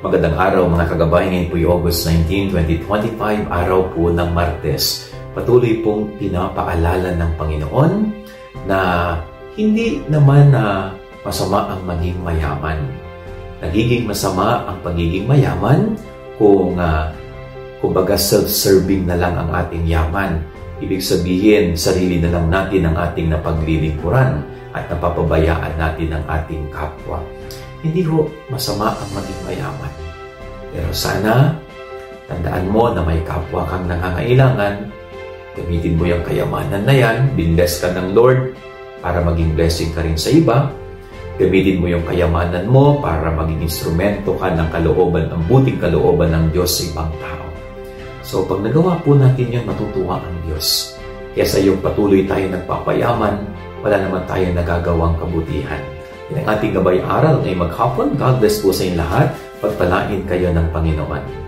Magandang araw mga kagabay, ngayon po yung August 19, 2025, araw po ng Martes. Patuloy pong pinapaalala ng Panginoon na hindi naman masama ang maging mayaman. Nagiging masama ang pagiging mayaman kung kumbaga self-serving na lang ang ating yaman. Ibig sabihin, sarili na lang natin ang ating napaglilingkuran at napapabayaan natin ang ating kapwa. Hindi ho masama ang maging mayaman. Pero sana, tandaan mo na may kapwa kang nangangailangan. Gamitin mo yung kayamanan na yan. Binless ka ng Lord para maging blessing ka rin sa iba. Gamitin mo yung kayamanan mo para maging instrumento ka ng kalooban, ang buting kalooban ng Diyos sa ibang tao. So pag nagawa po natin yun, matutuwa ang Diyos. Kaya sa iyong patuloy tayo nagpapayaman, wala naman tayong nagagawang kabutihan. Yan ang ating gabay aral ngayong maghapon. God bless po sa inyong lahat. Pagpalain kayo ng Panginoon.